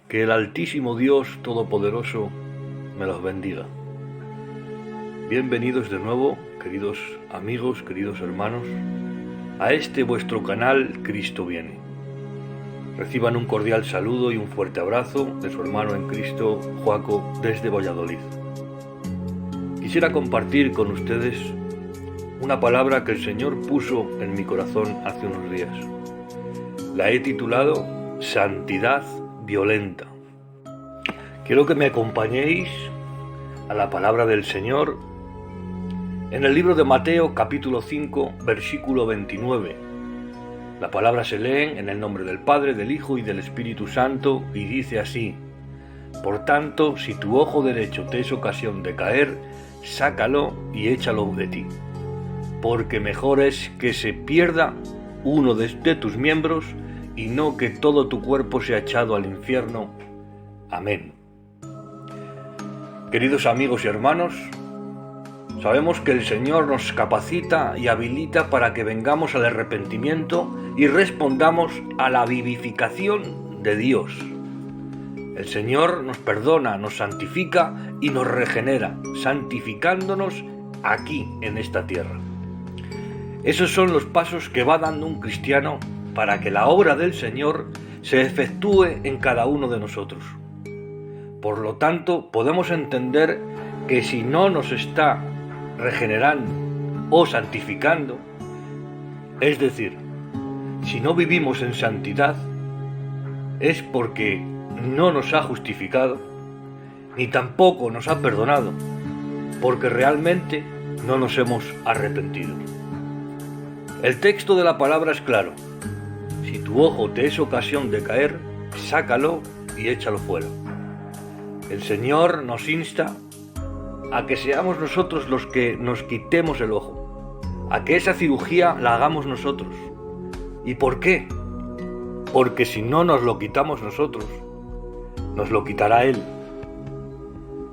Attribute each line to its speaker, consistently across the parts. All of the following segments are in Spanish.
Speaker 1: Que el Altísimo Dios Todopoderoso me los bendiga. Bienvenidos de nuevo, queridos amigos, queridos hermanos, a este vuestro canal Cristo Viene. Reciban un cordial saludo y un fuerte abrazo de su hermano en Cristo, Joaco, desde Valladolid. Quisiera compartir con ustedes una palabra que el Señor puso en mi corazón hace unos días. La he titulado Santidad Violenta. Quiero que me acompañéis a la palabra del Señor en el libro de Mateo, capítulo 5, versículo 29. La palabra se lee en el nombre del Padre, del Hijo y del Espíritu Santo y dice así: Por tanto, si tu ojo derecho te es ocasión de caer, sácalo y échalo de ti, porque mejor es que se pierda uno de tus miembros y no que todo tu cuerpo sea echado al infierno. Amén. Queridos amigos y hermanos, sabemos que el Señor nos capacita y habilita para que vengamos al arrepentimiento y respondamos a la vivificación de Dios. El Señor nos perdona, nos santifica y nos regenera, santificándonos aquí en esta tierra. Esos son los pasos que va dando un cristiano para que la obra del Señor se efectúe en cada uno de nosotros. Por lo tanto, podemos entender que si no nos está regenerando o santificando, es decir, si no vivimos en santidad, es porque no nos ha justificado, ni tampoco nos ha perdonado, porque realmente no nos hemos arrepentido. El texto de la palabra es claro: si tu ojo te es ocasión de caer, sácalo y échalo fuera. El Señor nos insta a que seamos nosotros los que nos quitemos el ojo, a que esa cirugía la hagamos nosotros. ¿Y por qué? Porque si no nos lo quitamos nosotros, nos lo quitará Él.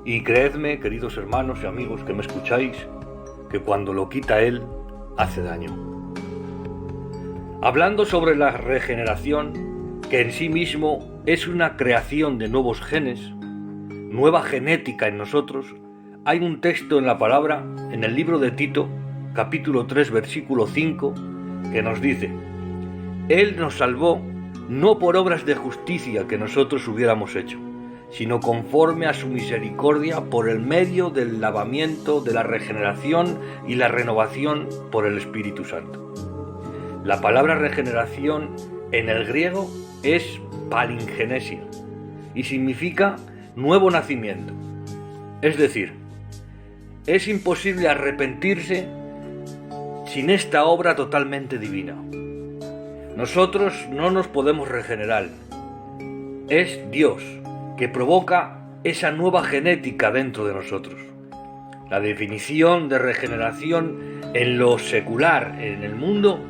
Speaker 1: Y creedme, queridos hermanos y amigos que me escucháis, que cuando lo quita Él, hace daño. Hablando sobre la regeneración, que en sí mismo es una creación de nuevos genes, nueva genética en nosotros, hay un texto en la palabra, en el libro de Tito, capítulo 3, versículo 5, que nos dice: Él nos salvó no por obras de justicia que nosotros hubiéramos hecho, sino conforme a su misericordia por el medio del lavamiento, de la regeneración y la renovación por el Espíritu Santo. La palabra regeneración en el griego es palingenesia y significa nuevo nacimiento. Es decir, es imposible arrepentirse sin esta obra totalmente divina. Nosotros no nos podemos regenerar. Es Dios que provoca esa nueva genética dentro de nosotros. La definición de regeneración en lo secular, en el mundo,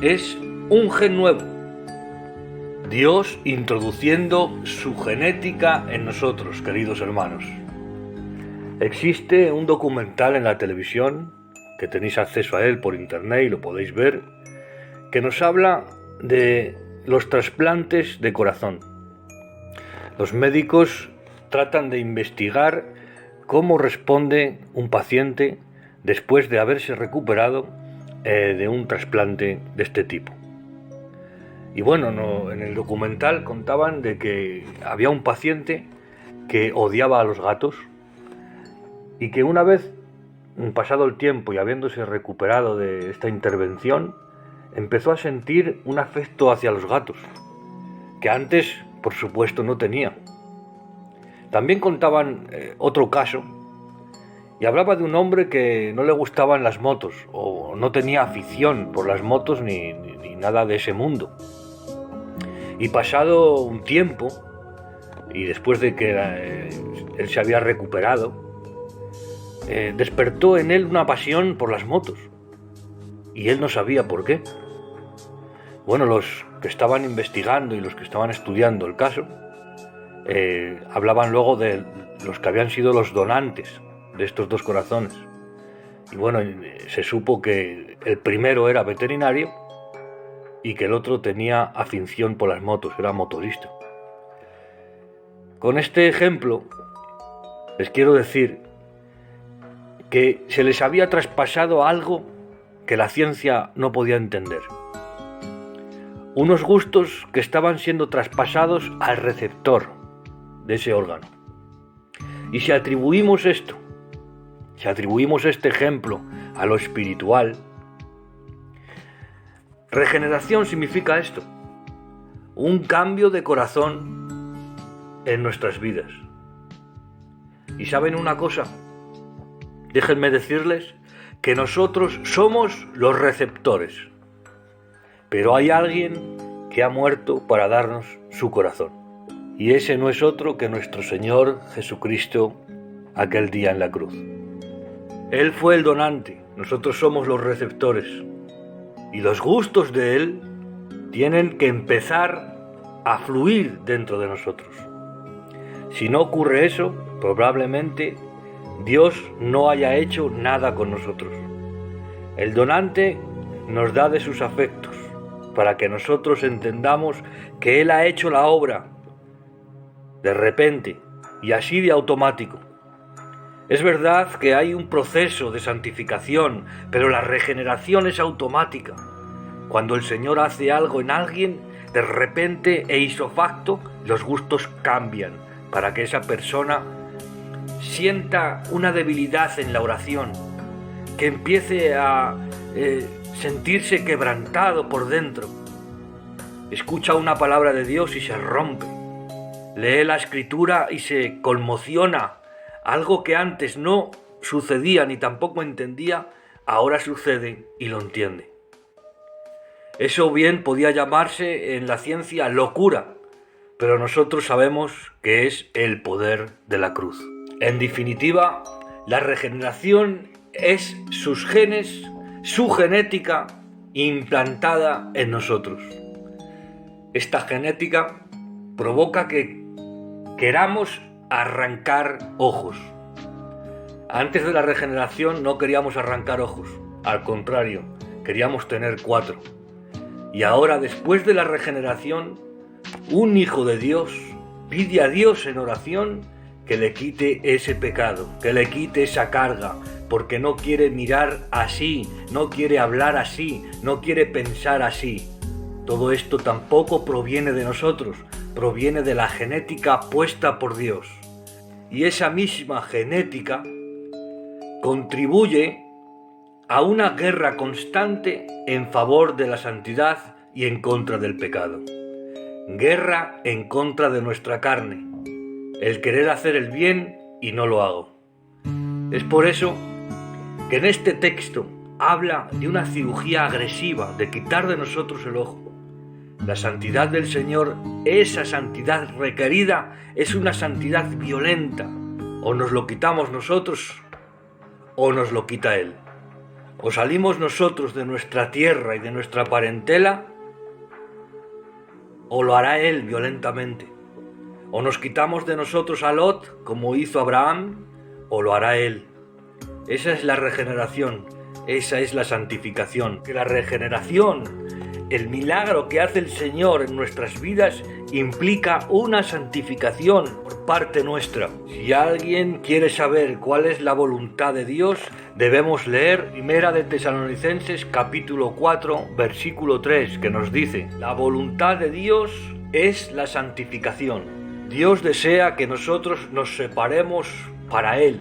Speaker 1: es un gen nuevo. Dios introduciendo su genética en nosotros, queridos hermanos. Existe un documental en la televisión, que tenéis acceso a él por internet y lo podéis ver, que nos habla de los trasplantes de corazón. Los médicos tratan de investigar cómo responde un paciente después de haberse recuperado de un trasplante de este tipo. Y bueno, en el documental contaban de que había un paciente que odiaba a los gatos y que una vez pasado el tiempo y habiéndose recuperado de esta intervención, empezó a sentir un afecto hacia los gatos, que antes, por supuesto, no tenía. También contaban otro caso, y hablaba de un hombre que no le gustaban las motos, o no tenía afición por las motos ni nada de ese mundo. Y pasado un tiempo, y después de que él se había recuperado, despertó en él una pasión por las motos, y él no sabía por qué. Bueno, los que estaban investigando y los que estaban estudiando el caso hablaban luego de los que habían sido los donantes de estos dos corazones. Y bueno, se supo que el primero era veterinario y que el otro tenía afición por las motos, era motorista. Con este ejemplo les quiero decir que se les había traspasado algo que la ciencia no podía entender. Unos gustos que estaban siendo traspasados al receptor de ese órgano. Y si atribuimos este ejemplo a lo espiritual, regeneración significa esto: un cambio de corazón en nuestras vidas. ¿Y saben una cosa? Déjenme decirles que nosotros somos los receptores, pero hay alguien que ha muerto para darnos su corazón, y ese no es otro que nuestro Señor Jesucristo aquel día en la cruz. Él fue el donante, nosotros somos los receptores, y los gustos de Él tienen que empezar a fluir dentro de nosotros. Si no ocurre eso, probablemente Dios no haya hecho nada con nosotros. El donante nos da de sus afectos para que nosotros entendamos que Él ha hecho la obra de repente y así de automático. Es verdad que hay un proceso de santificación, pero la regeneración es automática. Cuando el Señor hace algo en alguien, de repente e ipso facto, los gustos cambian para que esa persona sienta una debilidad en la oración, que empiece a sentirse quebrantado por dentro. Escucha una palabra de Dios y se rompe. Lee la Escritura y se conmociona. Algo que antes no sucedía ni tampoco entendía, ahora sucede y lo entiende. Eso bien podía llamarse en la ciencia locura, pero nosotros sabemos que es el poder de la cruz. En definitiva, la regeneración es sus genes, su genética implantada en nosotros. Esta genética provoca que queramos arrancar ojos. Antes de la regeneración no queríamos arrancar ojos, al contrario, queríamos tener 4. Y ahora, después de la regeneración, un hijo de Dios pide a Dios en oración que le quite ese pecado, que le quite esa carga, porque no quiere mirar así, no quiere hablar así, no quiere pensar así. Todo esto tampoco proviene de nosotros, proviene de la genética puesta por Dios. Y esa misma genética contribuye a una guerra constante en favor de la santidad y en contra del pecado. Guerra en contra de nuestra carne, el querer hacer el bien y no lo hago. Es por eso que en este texto habla de una cirugía agresiva, de quitar de nosotros el ojo. La santidad del Señor, esa santidad requerida, es una santidad violenta. O nos lo quitamos nosotros o nos lo quita Él. O salimos nosotros de nuestra tierra y de nuestra parentela, o lo hará Él violentamente. O nos quitamos de nosotros a Lot, como hizo Abraham, o lo hará Él. Esa es la regeneración, esa es la santificación. Que la regeneración, el milagro que hace el Señor en nuestras vidas, implica una santificación por parte nuestra. Si alguien quiere saber cuál es la voluntad de Dios, debemos leer 1 de Tesalonicenses capítulo 4, versículo 3, que nos dice: la voluntad de Dios es la santificación. Dios desea que nosotros nos separemos para Él.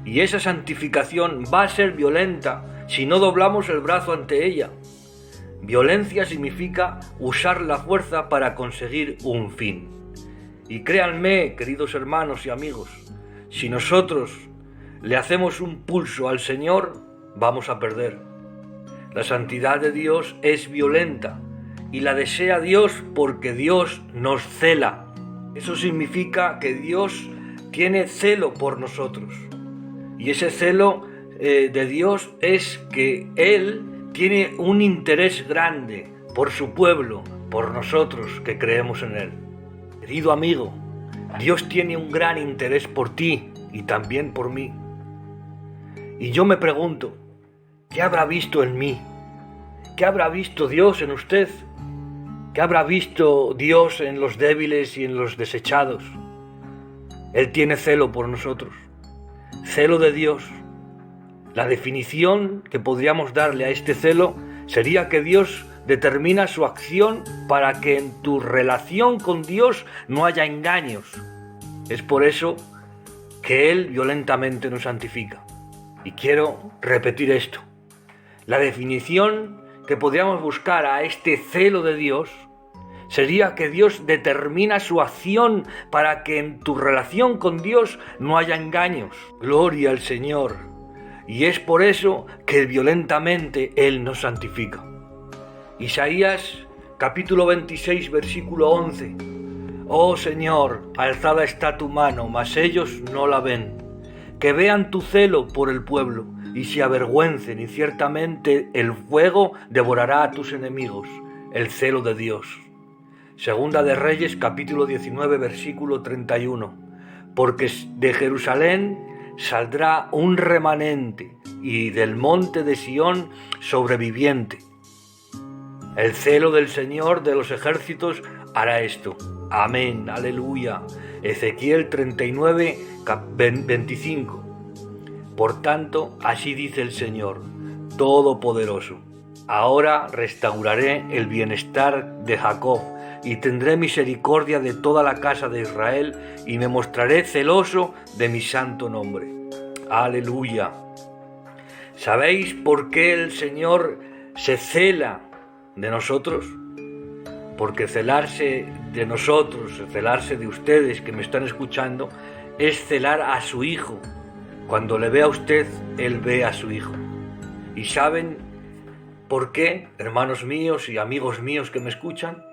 Speaker 1: Y esa santificación va a ser violenta si no doblamos el brazo ante ella. Violencia significa usar la fuerza para conseguir un fin. Y créanme, queridos hermanos y amigos, si nosotros le hacemos un pulso al Señor, vamos a perder. La santidad de Dios es violenta y la desea Dios porque Dios nos cela. Eso significa que Dios tiene celo por nosotros. Y ese celo de Dios es que Él tiene un interés grande por su pueblo, por nosotros que creemos en Él. Querido amigo, Dios tiene un gran interés por ti y también por mí. Y yo me pregunto, ¿qué habrá visto en mí? ¿Qué habrá visto Dios en usted? ¿Qué habrá visto Dios en los débiles y en los desechados? Él tiene celo por nosotros. Celo de Dios. La definición que podríamos darle a este celo sería que Dios determina su acción para que en tu relación con Dios no haya engaños. Es por eso que Él violentamente nos santifica. Y quiero repetir esto. La definición que podríamos buscar a este celo de Dios sería que Dios determina su acción para que en tu relación con Dios no haya engaños. Gloria al Señor. Y es por eso que violentamente Él nos santifica. Isaías capítulo 26 versículo 11. Oh Señor, alzada está tu mano, mas ellos no la ven. Que vean tu celo por el pueblo y se avergüencen, y ciertamente el fuego devorará a tus enemigos, el celo de Dios. Segunda de Reyes capítulo 19 versículo 31. Porque de Jerusalén saldrá un remanente y del monte de Sión sobreviviente. El celo del Señor de los ejércitos hará esto. Amén, aleluya. Ezequiel 39, 25. Por tanto, así dice el Señor, Todopoderoso. Ahora restauraré el bienestar de Jacob y tendré misericordia de toda la casa de Israel y me mostraré celoso de mi santo nombre. Aleluya. ¿Sabéis por qué el Señor se cela de nosotros? Porque celarse de nosotros, celarse de ustedes que me están escuchando, es celar a su Hijo. Cuando le ve a usted, Él ve a su Hijo. ¿Y saben por qué, hermanos míos y amigos míos que me escuchan?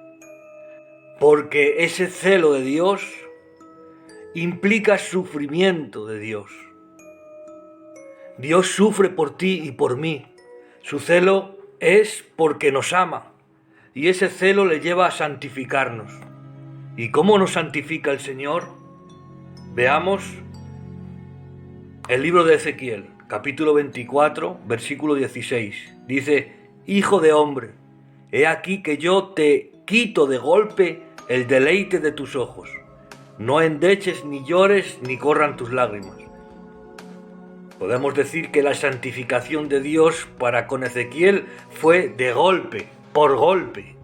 Speaker 1: Porque ese celo de Dios implica sufrimiento de Dios. Dios sufre por ti y por mí. Su celo es porque nos ama. Y ese celo le lleva a santificarnos. ¿Y cómo nos santifica el Señor? Veamos el libro de Ezequiel, capítulo 24, versículo 16. Dice, Hijo de hombre, he aquí que yo te quito de golpe el deleite de tus ojos. No endeches ni llores ni corran tus lágrimas. Podemos decir que la santificación de Dios para con Ezequiel fue de golpe, por golpe.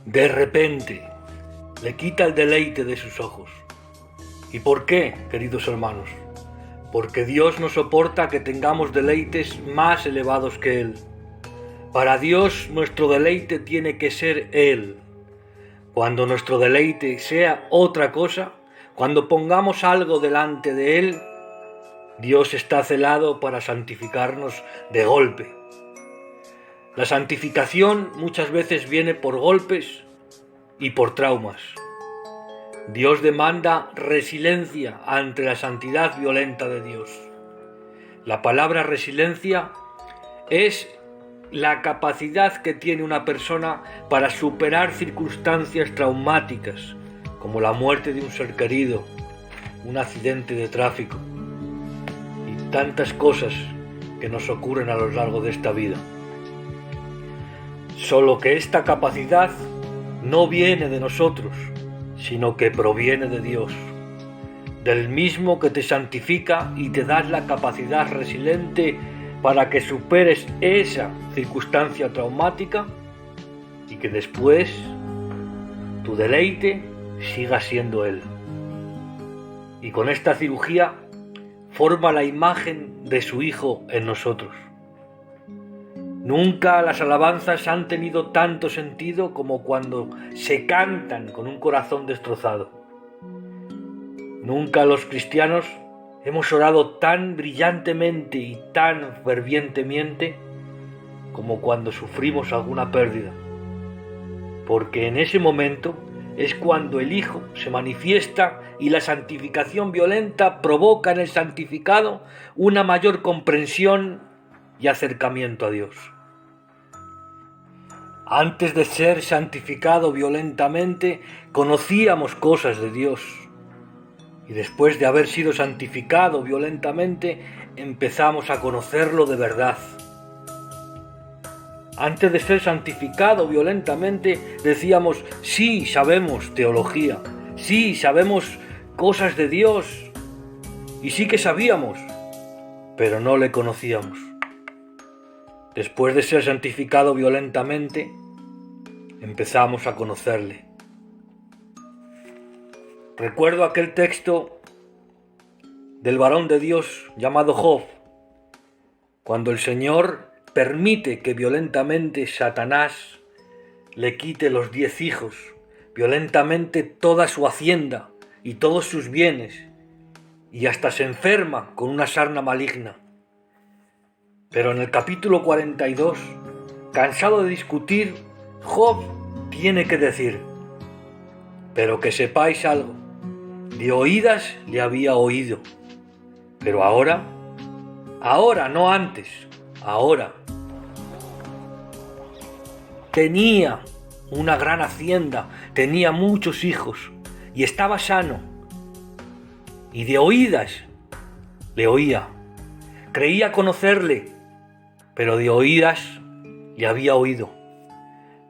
Speaker 1: De repente, le quita el deleite de sus ojos. ¿Y por qué, queridos hermanos? Porque Dios no soporta que tengamos deleites más elevados que Él. Para Dios nuestro deleite tiene que ser Él. Cuando nuestro deleite sea otra cosa, cuando pongamos algo delante de Él, Dios está celado para santificarnos de golpe. La santificación muchas veces viene por golpes y por traumas. Dios demanda resiliencia ante la santidad violenta de Dios. La palabra resiliencia es la capacidad que tiene una persona para superar circunstancias traumáticas, como la muerte de un ser querido, un accidente de tráfico y tantas cosas que nos ocurren a lo largo de esta vida. Solo que esta capacidad no viene de nosotros, sino que proviene de Dios, del mismo que te santifica y te da la capacidad resiliente para que superes esa circunstancia traumática y que después tu deleite siga siendo Él. Y con esta cirugía forma la imagen de su Hijo en nosotros. Nunca las alabanzas han tenido tanto sentido como cuando se cantan con un corazón destrozado. Nunca los cristianos hemos orado tan brillantemente y tan fervientemente como cuando sufrimos alguna pérdida. Porque en ese momento es cuando el Hijo se manifiesta y la santificación violenta provoca en el santificado una mayor comprensión y acercamiento a Dios. Antes de ser santificado violentamente, conocíamos cosas de Dios. Y después de haber sido santificado violentamente, empezamos a conocerlo de verdad. Antes de ser santificado violentamente, decíamos, sí, sabemos teología, sí, sabemos cosas de Dios, y sí que sabíamos, pero no le conocíamos. Después de ser santificado violentamente, empezamos a conocerle. Recuerdo aquel texto del varón de Dios llamado Job, cuando el Señor permite que violentamente Satanás le quite los 10 hijos, violentamente toda su hacienda y todos sus bienes, y hasta se enferma con una sarna maligna. Pero en el capítulo 42, cansado de discutir, Job tiene que decir: pero que sepáis algo, de oídas le había oído, pero ahora, no antes, ahora. Tenía una gran hacienda, tenía muchos hijos y estaba sano. Y de oídas le oía. Creía conocerle, pero de oídas le había oído.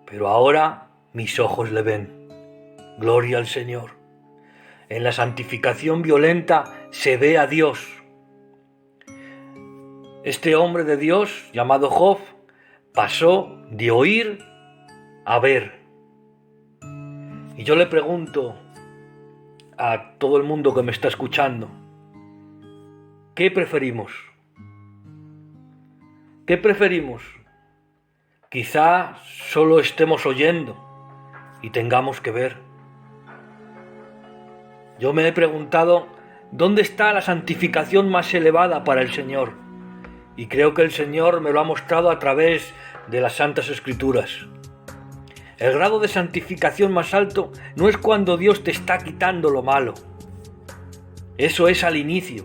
Speaker 1: Pero ahora mis ojos le ven. Gloria al Señor. En la santificación violenta se ve a Dios. Este hombre de Dios, llamado Job, pasó de oír a ver. Y yo le pregunto a todo el mundo que me está escuchando, ¿qué preferimos? ¿Qué preferimos? Quizá solo estemos oyendo y tengamos que ver. Yo me he preguntado, ¿dónde está la santificación más elevada para el Señor? Y creo que el Señor me lo ha mostrado a través de las Santas Escrituras. El grado de santificación más alto no es cuando Dios te está quitando lo malo. Eso es al inicio.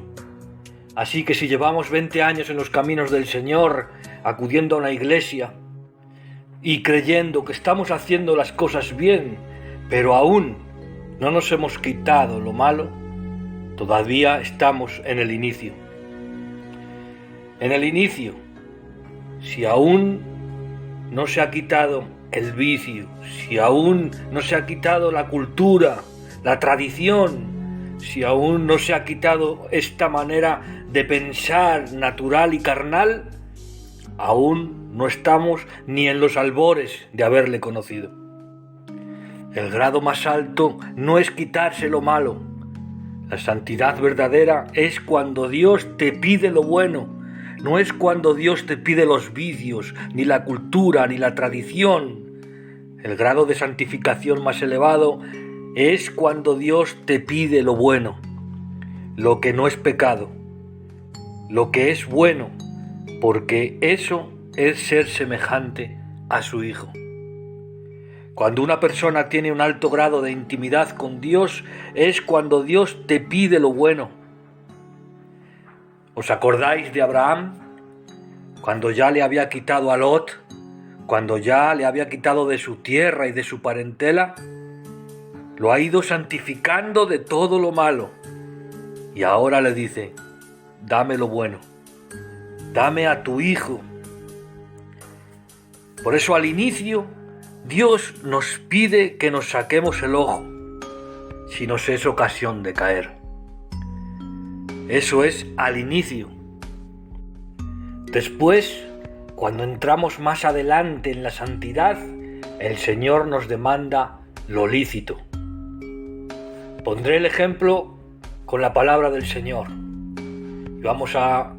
Speaker 1: Así que si llevamos 20 años en los caminos del Señor, acudiendo a una iglesia y creyendo que estamos haciendo las cosas bien, pero aún no nos hemos quitado lo malo, todavía estamos en el inicio. En el inicio, si aún no se ha quitado el vicio, si aún no se ha quitado la cultura, la tradición, si aún no se ha quitado esta manera de pensar natural y carnal, aún no estamos ni en los albores de haberle conocido. El grado más alto no es quitarse lo malo. La santidad verdadera es cuando Dios te pide lo bueno. No es cuando Dios te pide los vicios, ni la cultura, ni la tradición. El grado de santificación más elevado es cuando Dios te pide lo bueno, lo que no es pecado, lo que es bueno, porque eso es ser semejante a su Hijo. Cuando una persona tiene un alto grado de intimidad con Dios, es cuando Dios te pide lo bueno. ¿Os acordáis de Abraham? Cuando ya le había quitado a Lot, cuando ya le había quitado de su tierra y de su parentela, lo ha ido santificando de todo lo malo. Y ahora le dice: dame lo bueno, dame a tu Hijo. Por eso al inicio Dios nos pide que nos saquemos el ojo, si nos es ocasión de caer. Eso es al inicio. Después, cuando entramos más adelante en la santidad, el Señor nos demanda lo lícito. Pondré el ejemplo con la palabra del Señor. Vamos a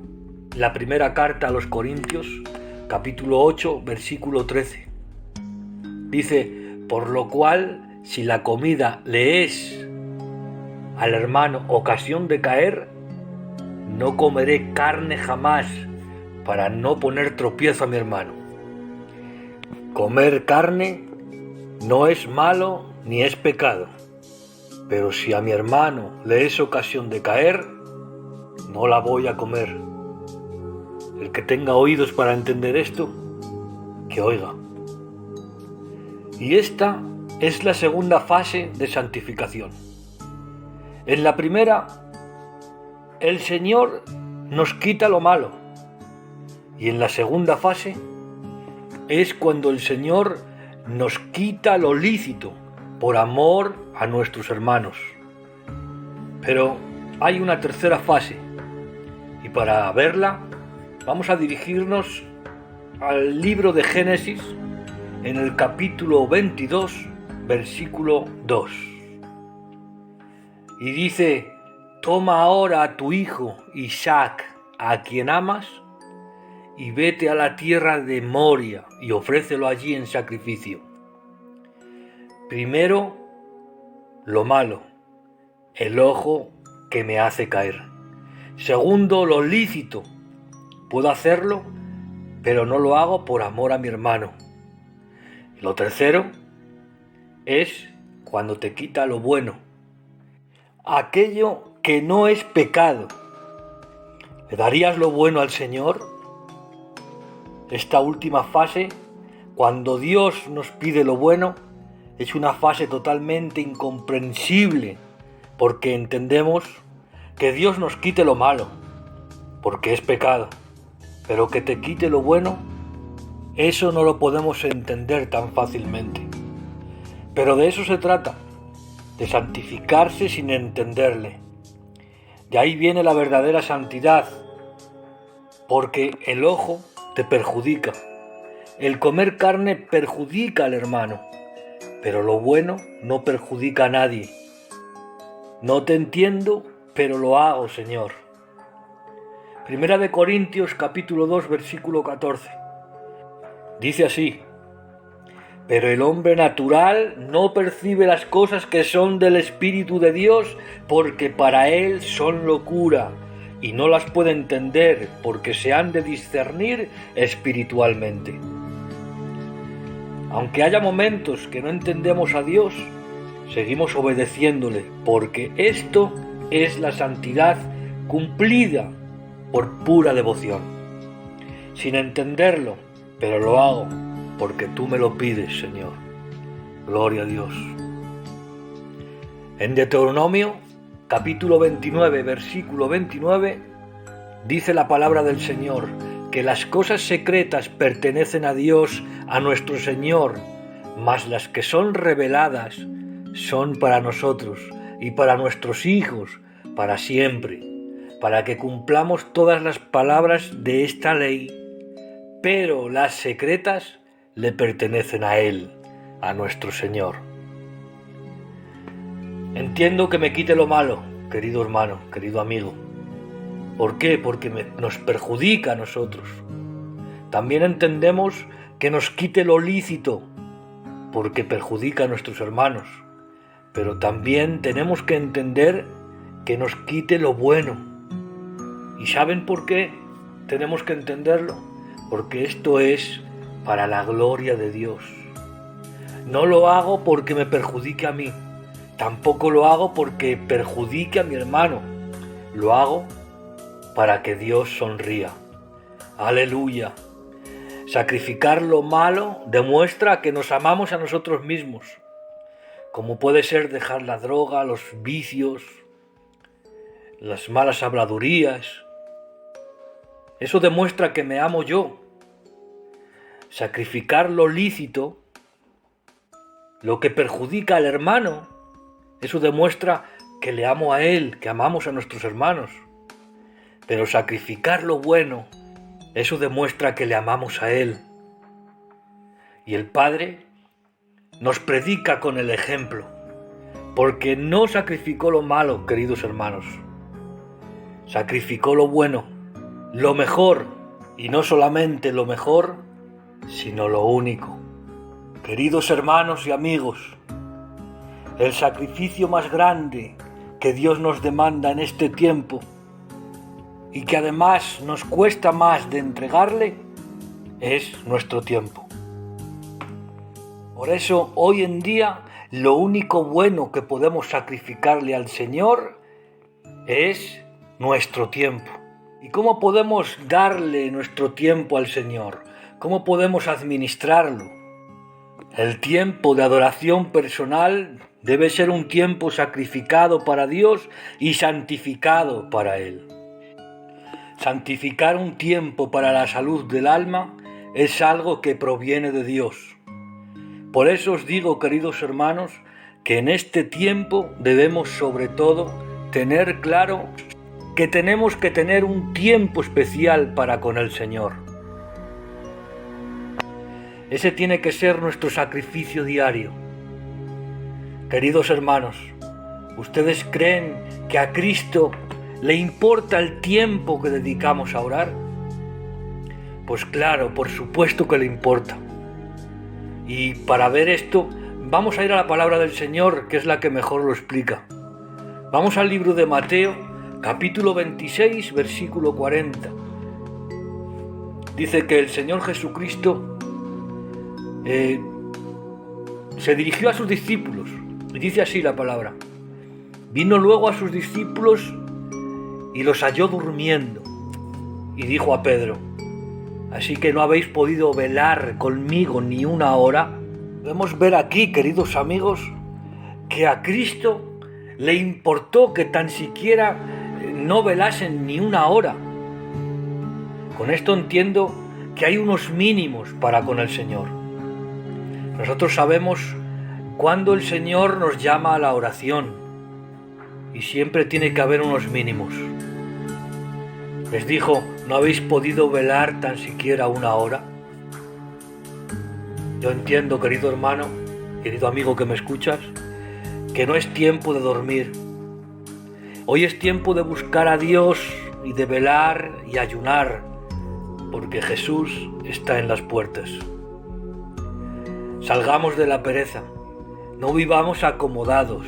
Speaker 1: la primera carta a los Corintios, capítulo 8, versículo 13. Dice: por lo cual, si la comida le es al hermano ocasión de caer, no comeré carne jamás para no poner tropiezo a mi hermano. Comer carne no es malo ni es pecado, pero si a mi hermano le es ocasión de caer, no la voy a comer. El que tenga oídos para entender esto, que oiga. Y esta es la segunda fase de santificación. En la primera, el Señor nos quita lo malo. Y en la segunda fase es cuando el Señor nos quita lo lícito por amor a nuestros hermanos. Pero hay una tercera fase, y para verla vamos a dirigirnos al libro de Génesis en el capítulo 22, versículo 2. Y dice: toma ahora a tu hijo Isaac, a quien amas, y vete a la tierra de Moria y ofrécelo allí en sacrificio. Primero, lo malo, el ojo que me hace caer. Segundo, lo lícito. Puedo hacerlo, pero no lo hago por amor a mi hermano. Y lo tercero es cuando te quita lo bueno, aquello que no es pecado. ¿Le darías lo bueno al Señor? Esta última fase, cuando Dios nos pide lo bueno, es una fase totalmente incomprensible, porque entendemos que Dios nos quite lo malo, porque es pecado, pero que te quite lo bueno, eso no lo podemos entender tan fácilmente. Pero de eso se trata, de santificarse sin entenderle. De ahí viene la verdadera santidad, porque el ojo te perjudica. El comer carne perjudica al hermano, pero lo bueno no perjudica a nadie. No te entiendo, pero lo hago, Señor. Primera de Corintios capítulo 2, versículo 14. Dice así: pero el hombre natural no percibe las cosas que son del Espíritu de Dios, porque para él son locura, y no las puede entender, porque se han de discernir espiritualmente. Aunque haya momentos que no entendemos a Dios, seguimos obedeciéndole, porque esto es la santidad cumplida por pura devoción. Sin entenderlo, pero lo hago porque tú me lo pides, Señor. Gloria a Dios. En Deuteronomio, capítulo 29, versículo 29, dice la palabra del Señor, que las cosas secretas pertenecen a Dios, a nuestro Señor, mas las que son reveladas son para nosotros y para nuestros hijos, para siempre, para que cumplamos todas las palabras de esta ley, pero las secretas le pertenecen a Él, a nuestro Señor. Entiendo que me quite lo malo, querido hermano, querido amigo. ¿Por qué? Porque nos perjudica a nosotros. También entendemos que nos quite lo lícito, porque perjudica a nuestros hermanos. Pero también tenemos que entender que nos quite lo bueno. ¿Y saben por qué tenemos que entenderlo? Porque esto es para la gloria de Dios. No lo hago porque me perjudique a mí, tampoco lo hago porque perjudique a mi hermano. Lo hago para que Dios sonría. Aleluya. Sacrificar lo malo demuestra que nos amamos a nosotros mismos, como puede ser dejar la droga, los vicios, las malas habladurías. Eso demuestra que me amo yo. Sacrificar lo lícito, lo que perjudica al hermano, eso demuestra que le amo a él, que amamos a nuestros hermanos. Pero sacrificar lo bueno, eso demuestra que le amamos a él. Y el Padre nos predica con el ejemplo, porque no sacrificó lo malo, queridos hermanos. Sacrificó lo bueno, lo mejor, y no solamente lo mejor, sino lo único. Queridos hermanos y amigos, el sacrificio más grande que Dios nos demanda en este tiempo y que además nos cuesta más de entregarle es nuestro tiempo. Por eso hoy en día lo único bueno que podemos sacrificarle al Señor es nuestro tiempo. ¿Y cómo podemos darle nuestro tiempo al Señor? ¿Cómo podemos administrarlo? El tiempo de adoración personal debe ser un tiempo sacrificado para Dios y santificado para Él. Santificar un tiempo para la salud del alma es algo que proviene de Dios. Por eso os digo, queridos hermanos, que en este tiempo debemos sobre todo tener claro que tenemos que tener un tiempo especial para con el Señor. Ese tiene que ser nuestro sacrificio diario. Queridos hermanos, ¿ustedes creen que a Cristo le importa el tiempo que dedicamos a orar? Pues claro, por supuesto que le importa. Y para ver esto, vamos a ir a la palabra del Señor, que es la que mejor lo explica. Vamos al libro de Mateo, capítulo 26, versículo 40. Dice que el Señor Jesucristo se dirigió a sus discípulos, y dice así la palabra: vino luego a sus discípulos y los halló durmiendo, y dijo a Pedro: ¿así que no habéis podido velar conmigo ni una hora? Podemos ver aquí, queridos amigos, que a Cristo le importó que tan siquiera no velasen ni una hora. Con esto entiendo que hay unos mínimos para con el Señor. Nosotros sabemos cuándo el Señor nos llama a la oración, y siempre tiene que haber unos mínimos. Les dijo: ¿no habéis podido velar tan siquiera una hora? Yo entiendo, querido hermano, querido amigo que me escuchas, que no es tiempo de dormir. Hoy es tiempo de buscar a Dios y de velar y ayunar, porque Jesús está en las puertas. Salgamos de la pereza, no vivamos acomodados,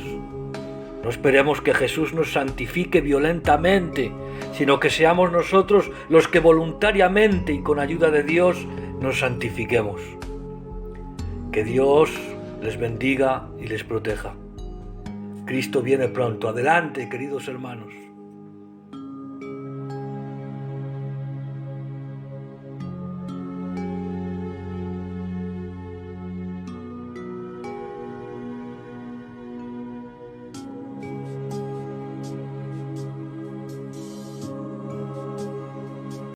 Speaker 1: no esperemos que Jesús nos santifique violentamente, sino que seamos nosotros los que voluntariamente y con ayuda de Dios nos santifiquemos. Que Dios les bendiga y les proteja. Cristo viene pronto. Adelante, queridos hermanos.